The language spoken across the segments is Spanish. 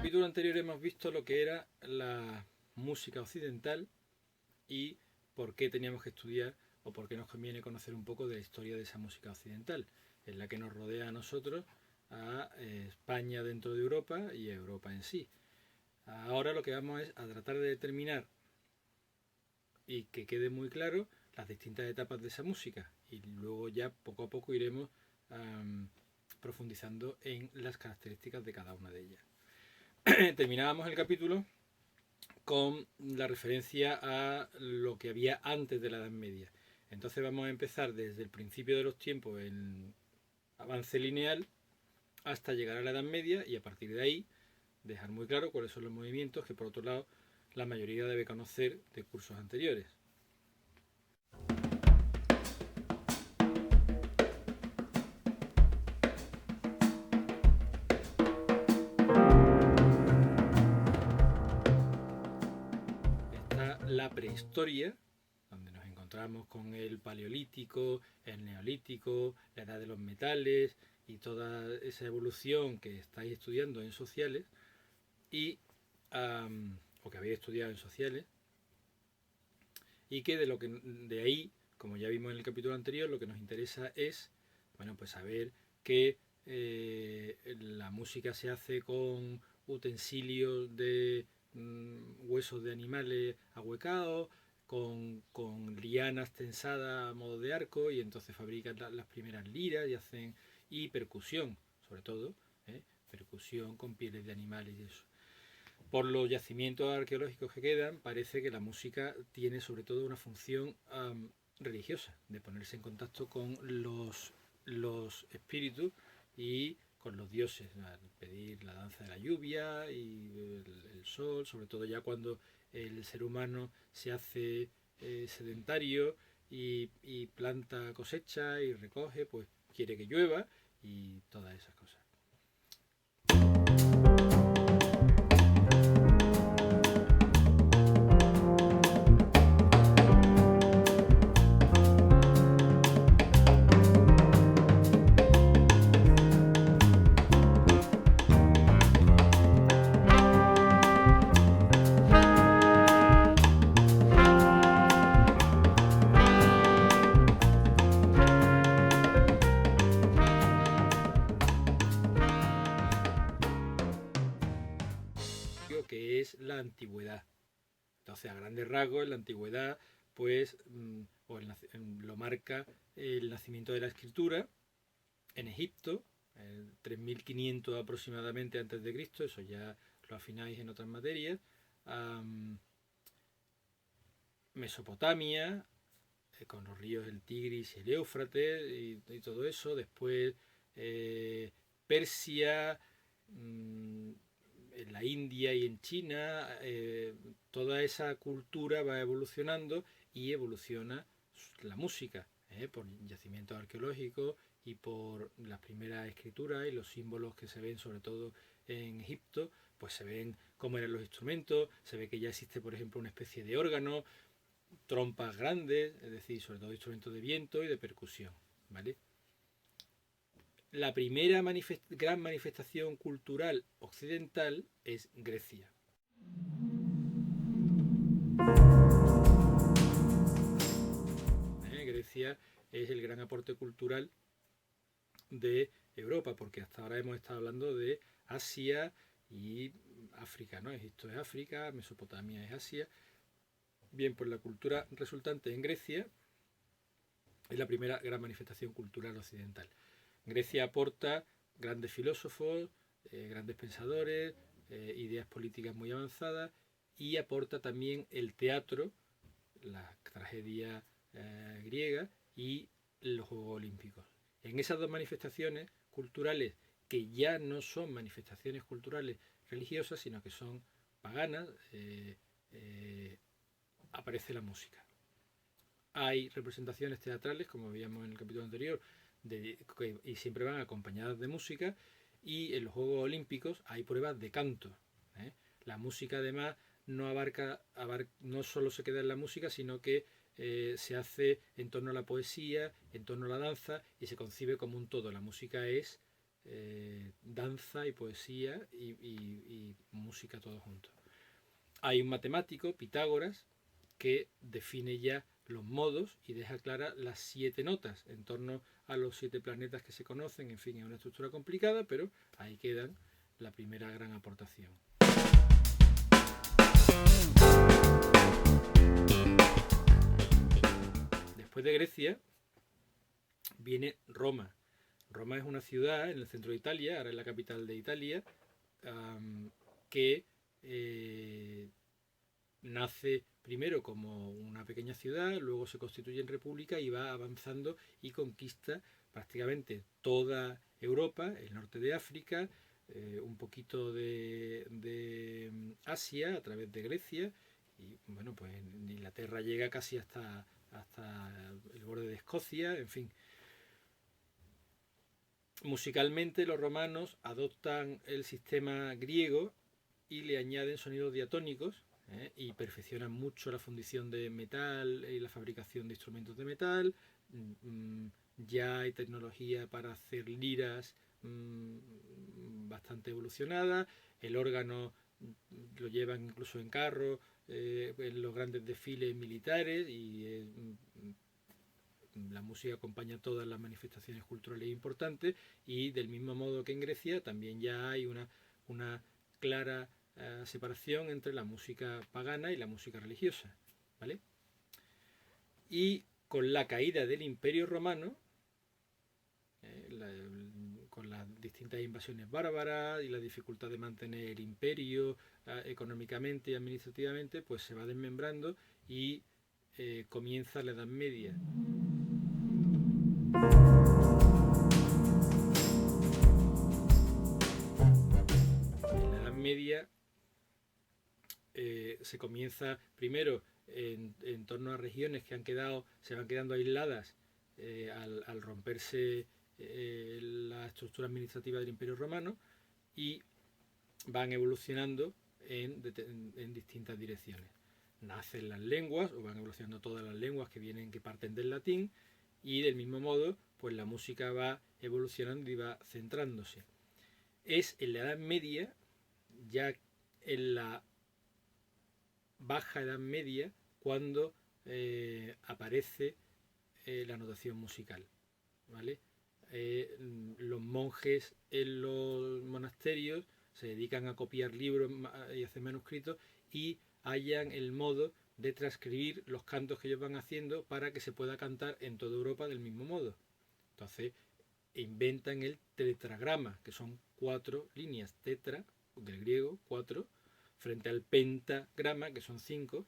capítulo anterior hemos visto lo que era la música occidental y por qué teníamos que estudiar o por qué nos conviene conocer un poco de la historia de esa música occidental, en la que nos rodea a nosotros, a España dentro de Europa y a Europa en sí. Ahora lo que vamos es a tratar de determinar y que quede muy claro las distintas etapas de esa música y luego ya poco a poco iremos profundizando en las características de cada una de ellas. Terminábamos el capítulo con la referencia a lo que había antes de la Edad Media. Entonces vamos a empezar desde el principio de los tiempos en avance lineal hasta llegar a la Edad Media y a partir de ahí dejar muy claro cuáles son los movimientos que por otro lado la mayoría debe conocer de cursos anteriores. Está la prehistoria, donde nos encontramos con el paleolítico, el neolítico, la edad de los metales y toda esa evolución que estáis estudiando en sociales y o que habéis estudiado en sociales y que de ahí, como ya vimos en el capítulo anterior, lo que nos interesa es, bueno, pues saber que la música se hace con utensilios de huesos de animales ahuecados, con lianas tensadas a modo de arco, y entonces fabrican las primeras liras y percusión, sobre todo, percusión con pieles de animales y eso. Por los yacimientos arqueológicos que quedan, parece que la música tiene sobre todo una función religiosa, de ponerse en contacto con los espíritus y con los dioses, al pedir la danza de la lluvia y el sol, sobre todo ya cuando el ser humano se hace sedentario y planta, cosecha y recoge, pues quiere que llueva y todas esas cosas. Que es la antigüedad. Entonces, a grandes rasgos, en la antigüedad, pues, lo marca el nacimiento de la escritura en Egipto, 3500 aproximadamente antes de Cristo, eso ya lo afináis en otras materias. Mesopotamia, con los ríos el Tigris y el Éufrates y todo eso. Después Persia, en la India y en China, toda esa cultura va evolucionando y evoluciona la música, por yacimientos arqueológicos y por las primeras escrituras y los símbolos que se ven sobre todo en Egipto, pues se ven cómo eran los instrumentos, se ve que ya existe por ejemplo una especie de órgano, trompas grandes, es decir, sobre todo instrumentos de viento y de percusión, ¿vale? La primera gran manifestación cultural occidental es Grecia. Grecia es el gran aporte cultural de Europa, porque hasta ahora hemos estado hablando de Asia y África, ¿no? Egipto es África, Mesopotamia es Asia. Bien, pues la cultura resultante en Grecia es la primera gran manifestación cultural occidental. Grecia aporta grandes filósofos, grandes pensadores, ideas políticas muy avanzadas y aporta también el teatro, la tragedia griega y los Juegos Olímpicos. En esas dos manifestaciones culturales, que ya no son manifestaciones culturales religiosas, sino que son paganas, aparece la música. Hay representaciones teatrales, como veíamos en el capítulo anterior, y siempre van acompañadas de música, y en los Juegos Olímpicos hay pruebas de canto. La música además no solo se queda en la música, sino que se hace en torno a la poesía, en torno a la danza, y se concibe como un todo. La música es danza y poesía y música todo junto. Hay un matemático, Pitágoras, que define ya los modos y deja claras las 7 notas en torno a los 7 planetas que se conocen. En fin, es una estructura complicada, pero ahí quedan la primera gran aportación. Después de Grecia viene Roma. Roma es una ciudad en el centro de Italia, ahora es la capital de Italia, que nace primero como una pequeña ciudad, luego se constituye en república y va avanzando y conquista prácticamente toda Europa, el norte de África, un poquito de Asia a través de Grecia y bueno, pues en Inglaterra llega casi hasta el borde de Escocia, en fin. Musicalmente los romanos adoptan el sistema griego y le añaden sonidos diatónicos y perfeccionan mucho la fundición de metal y la fabricación de instrumentos de metal. Ya hay tecnología para hacer liras bastante evolucionada. El órgano lo llevan incluso en carro en los grandes desfiles militares y la música acompaña todas las manifestaciones culturales importantes y del mismo modo que en Grecia también ya hay una clara separación entre la música pagana y la música religiosa, ¿vale? Y con la caída del Imperio Romano, con las distintas invasiones bárbaras y la dificultad de mantener el imperio económicamente y administrativamente, pues se va desmembrando y comienza la Edad Media. En la Edad Media se comienza primero en torno a regiones que se van quedando aisladas al romperse la estructura administrativa del Imperio Romano y van evolucionando en distintas direcciones. Nacen las lenguas, o van evolucionando todas las lenguas que parten del latín, y del mismo modo, pues la música va evolucionando y va centrándose. Es en la Edad Media, ya en la Baja Edad Media, cuando aparece la notación musical, ¿vale? Los monjes en los monasterios se dedican a copiar libros y hacer manuscritos y hallan el modo de transcribir los cantos que ellos van haciendo para que se pueda cantar en toda Europa del mismo modo. Entonces inventan el tetragrama, que son 4 líneas, tetra, del griego, 4, frente al pentagrama, que son 5,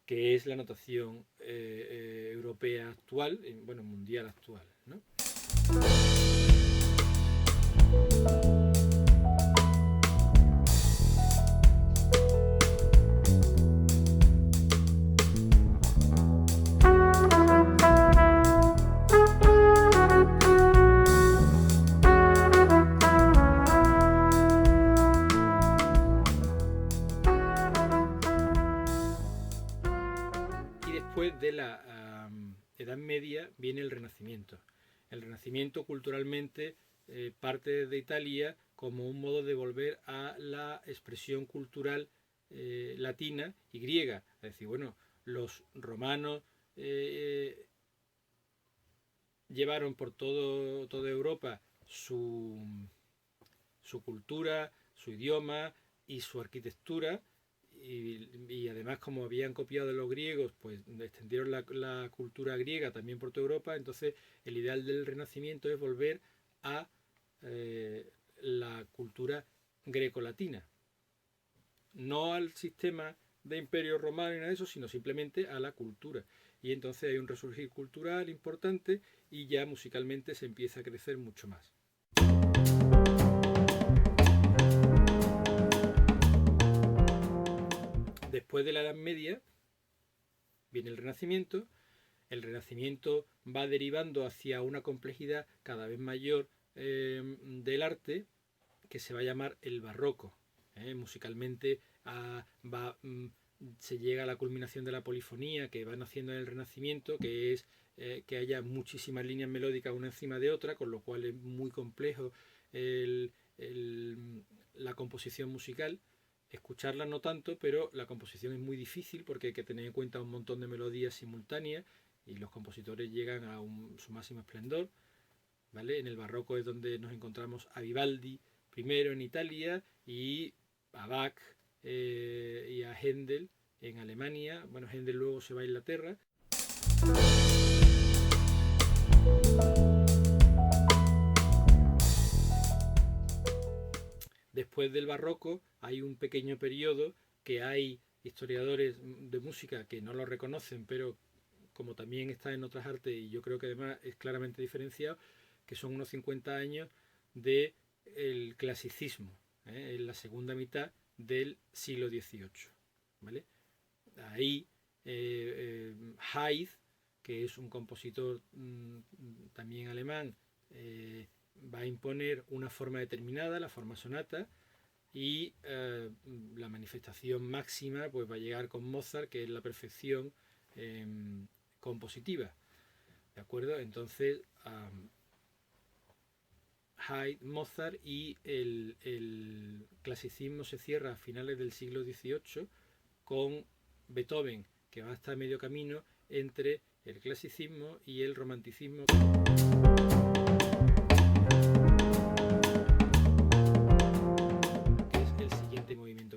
que es la notación europea actual, bueno, mundial actual, ¿no? Después de la Edad Media viene el Renacimiento. El Renacimiento culturalmente parte desde Italia como un modo de volver a la expresión cultural latina y griega. Es decir, bueno, los romanos llevaron por toda Europa su cultura, su idioma y su arquitectura. Y además, como habían copiado de los griegos, pues extendieron la cultura griega también por toda Europa. Entonces el ideal del Renacimiento es volver a la cultura grecolatina, no al sistema de imperio romano y nada de eso, sino simplemente a la cultura. Y entonces hay un resurgir cultural importante y ya musicalmente se empieza a crecer mucho más. Después de la Edad Media viene el Renacimiento. El Renacimiento va derivando hacia una complejidad cada vez mayor del arte que se va a llamar el barroco. Musicalmente se llega a la culminación de la polifonía que van haciendo en el Renacimiento, que es que haya muchísimas líneas melódicas una encima de otra, con lo cual es muy complejo la composición musical. Escucharla no tanto, pero la composición es muy difícil porque hay que tener en cuenta un montón de melodías simultáneas y los compositores llegan a su máximo esplendor, ¿vale? En el barroco es donde nos encontramos a Vivaldi primero en Italia y a Bach y a Händel en Alemania. Bueno, Händel luego se va a Inglaterra. Después del barroco hay un pequeño periodo que hay historiadores de música que no lo reconocen, pero como también está en otras artes y yo creo que además es claramente diferenciado, que son unos 50 años del clasicismo, en la segunda mitad del siglo XVIII. ¿Vale? Ahí Haydn, que es un compositor también alemán, va a imponer una forma determinada, la forma sonata, y la manifestación máxima pues va a llegar con Mozart, que es la perfección compositiva, ¿de acuerdo? Entonces Haydn, Mozart, y el clasicismo se cierra a finales del siglo XVIII con Beethoven, que va a estar a medio camino entre el clasicismo y el romanticismo.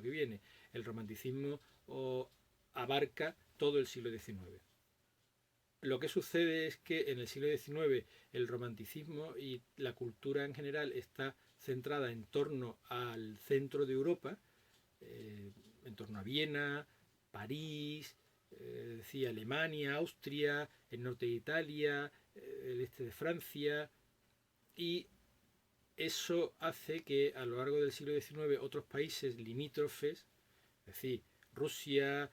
Que viene. El romanticismo abarca todo el siglo XIX. Lo que sucede es que en el siglo XIX el romanticismo y la cultura en general está centrada en torno al centro de Europa, en torno a Viena, París, Alemania, Austria, el norte de Italia, el este de Francia, y eso hace que a lo largo del siglo XIX otros países limítrofes, es decir, Rusia,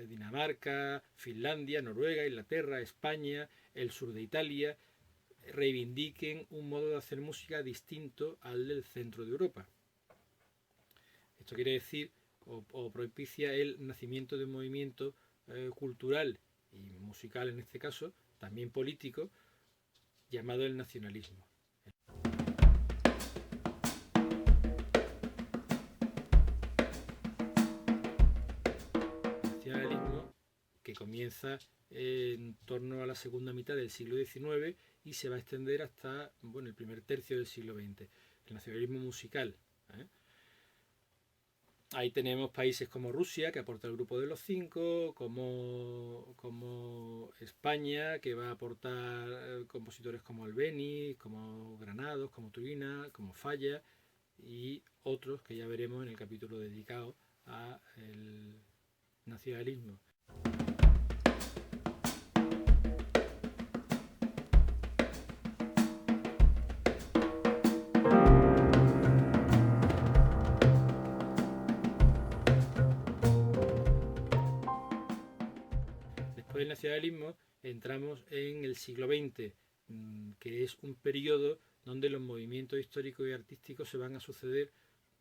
Dinamarca, Finlandia, Noruega, Inglaterra, España, el sur de Italia, reivindiquen un modo de hacer música distinto al del centro de Europa. Esto quiere decir, o propicia el nacimiento de un movimiento cultural y musical en este caso, también político, llamado el nacionalismo. Que comienza en torno a la segunda mitad del siglo XIX y se va a extender hasta el primer tercio del siglo XX, el nacionalismo musical. Ahí tenemos países como Rusia, que aporta el grupo de los 5, como España, que va a aportar compositores como Albéniz, como Granados, como Turina, como Falla, y otros que ya veremos en el capítulo dedicado al nacionalismo. Del nacionalismo entramos en el siglo XX, que es un periodo donde los movimientos históricos y artísticos se van a suceder,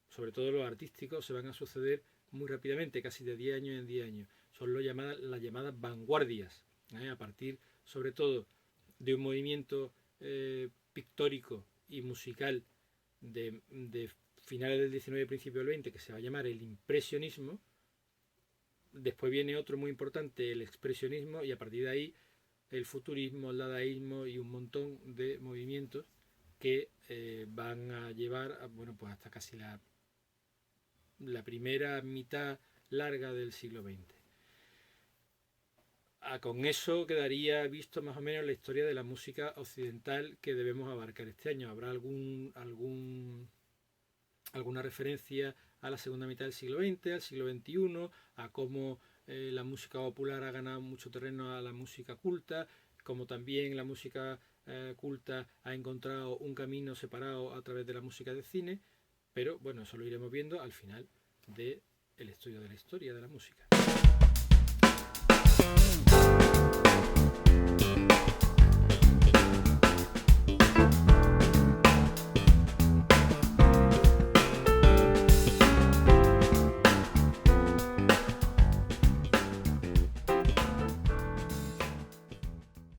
sobre todo los artísticos, se van a suceder muy rápidamente, casi de 10 años en 10 años. Son las llamadas vanguardias, a partir sobre todo de un movimiento pictórico y musical de finales del XIX y principio del XX, que se va a llamar el impresionismo. Después viene otro muy importante, el expresionismo, y a partir de ahí el futurismo, el dadaísmo y un montón de movimientos que van a llevar pues hasta casi la primera mitad larga del siglo XX. Con eso quedaría visto más o menos la historia de la música occidental que debemos abarcar este año. Habrá alguna referencia a la segunda mitad del siglo XX, al siglo XXI, a cómo la música popular ha ganado mucho terreno a la música culta, como también la música culta ha encontrado un camino separado a través de la música de cine, pero bueno, eso lo iremos viendo al final del estudio de la historia de la música.